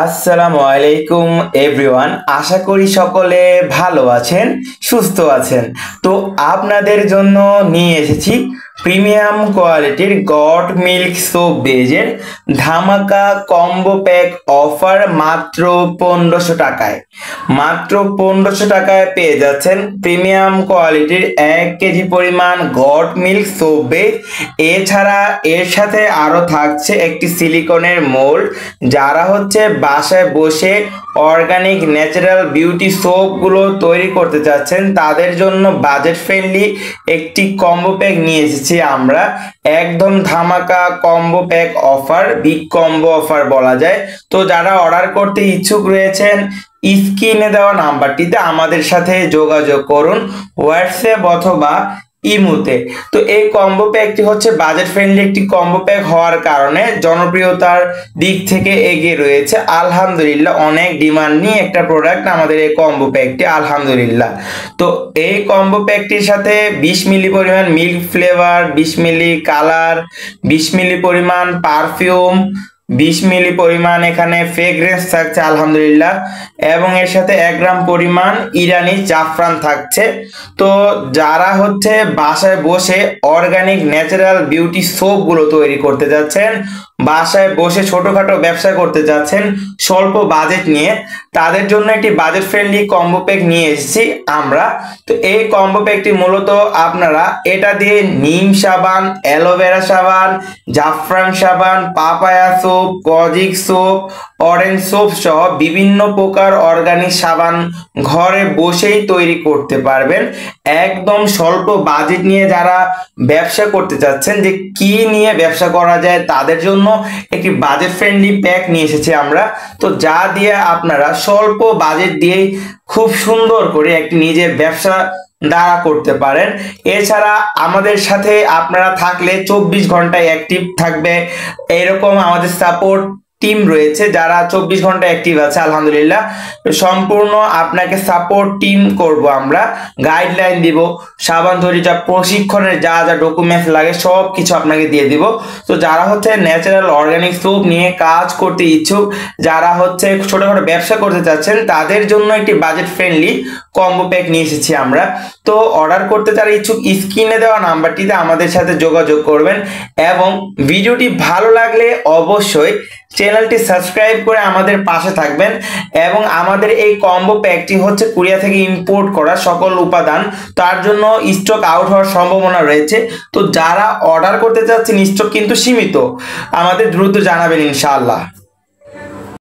আসসালামু আলাইকুম এভরিওয়ান, আশা করি সকলে ভালো আছেন, সুস্থ আছেন। তো আপনাদের জন্য নিয়ে এসেছি প্রিমিয়াম কোয়ালিটির গট মিল্ক সোপ বেজের ধামাকা কম্বো প্যাক অফার মাত্র 1500 টাকায়। মাত্র 1500 টাকায় পেয়ে যাচ্ছেন প্রিমিয়াম কোয়ালিটির 1 কেজি পরিমাণ গট মিল্ক সোপ বেজ। এছাড়া এর সাথে আরো থাকছে একটি সিলিকনের মোল্ড। যারা হচ্ছে বাসায় বসে অর্গানিক ন্যাচারাল বিউটি সোপগুলো তৈরি করতে চাচ্ছেন তাদের জন্য বাজেট ফ্রেন্ডলি একটি কম্বো প্যাক নিয়ে এসেছি আমরা। একদম ধামাকা combo pack offer, big combo offer বলা যায়। তো যারা অর্ডার করতে ইচ্ছুক রয়েছেন স্ক্রিনে দেওয়া নাম্বারটিতে আমাদের সাথে যোগাযোগ করুন, হোয়াটসঅ্যাপ অথবা ইমুতে। তো এই কম্বো প্যাকটি হচ্ছে বাজেট ফ্রেন্ডলি একটি কম্বো প্যাক হওয়ার কারণে জনপ্রিয়তার দিক থেকে এগিয়ে রয়েছে। আলহামদুলিল্লাহ, অনেক ডিমান্ড নিয়ে একটা প্রোডাক্ট আমাদের এই কম্বো প্যাকটি, আলহামদুলিল্লাহ। তো এই কম্বো প্যাকটির সাথে 20 মিলি পরিমাণ মিল্ক ফ্লেভার, 20 মিলি কালার, 20 মিলি পরিমাণ পারফিউম, 20 মিলি পরিমাণ এখানে ফ্রেগ্রেন্স থাকছে আলহামদুলিল্লাহ, এবং এর সাথে 1 গ্রাম পরিমাণ ইরানি জাফরান থাকছে। তো যারা হচ্ছে বাসায় বসে অর্গানিক ন্যাচারাল বিউটি সোপ গুলো তৈরি করতে যাচ্ছেন, বাসায় বসে ছোটখাটো ব্যবসা করতে যাচ্ছেন স্বল্প বাজেট নিয়ে, তাদের জন্য একটি বাজেট ফ্রেন্ডলি কম্বো প্যাক নিয়ে এসেছি আমরা। তো এই কম্বো প্যাকটি মূলত আপনারা এটা দিয়ে নিম সাবান, অ্যালোভেরা সাবান, জাফরান সাবান, papaya soap, kojic soap, orange soap সহ বিভিন্ন প্রকার অর্গানিক সাবান ঘরে বসেই তৈরি করতে পারবেন। একদম স্বল্প বাজেট নিয়ে যারা ব্যবসা করতে চাচ্ছেন যে কি নিয়ে ব্যবসা করা যায় তাদের জন্য একটি বাজেট ফ্রেন্ডলি প্যাক নিয়ে এসেছি আমরা। তো যা দিয়ে আপনারা স্বল্প বাজেট দিয়েই খুব সুন্দর করে একটি নিজের ব্যবসা দাঁড়া করতে পারেন। এছাড়া আমাদের সাথে আপনারা থাকলে 24 ঘন্টায় অ্যাক্টিভ থাকবে এরকম আমাদের সাপোর্ট টিম রয়েছে যারা 24 ঘন্টা অ্যাক্টিভ আছে আলহামদুলিল্লাহ। সম্পূর্ণ আপনাকে সাপোর্ট টিম করব আমরা, গাইডলাইন দিব, সাবান তৈরি যা প্রশিক্ষণের যা যা ডকুমেন্টস লাগে সব কিছু আপনাকে দিয়ে দিব। তো যারা হচ্ছে ন্যাচারাল অর্গানিক সোপ নিয়ে কাজ করতে ইচ্ছুক, যারা হচ্ছে ছোটখাটো ব্যবসা করতে চাচ্ছেন তাদের জন্য একটি বাজেট ফ্রেন্ডলি কম্বো প্যাক নিয়ে এসেছি আমরা। তো অর্ডার করতে যারা ইচ্ছুক স্ক্রিনে দেওয়া নাম্বারটিতে আমাদের সাথে যোগাযোগ করবেন, এবং ভিডিওটি ভালো লাগলে অবশ্যই চ্যানেলটি সাবস্ক্রাইব করে আমাদের পাশে থাকবেন। এবং আমাদের এই কম্বো প্যাকটি হচ্ছে কোরিয়া থেকে ইম্পোর্ট করা সকল উপাদান, তার জন্য স্টক আউট হওয়ার সম্ভাবনা রয়েছে। তো যারা অর্ডার করতে চাচ্ছেন স্টক কিন্তু সীমিত, আমাদের দ্রুত জানাবেন ইনশাআল্লাহ।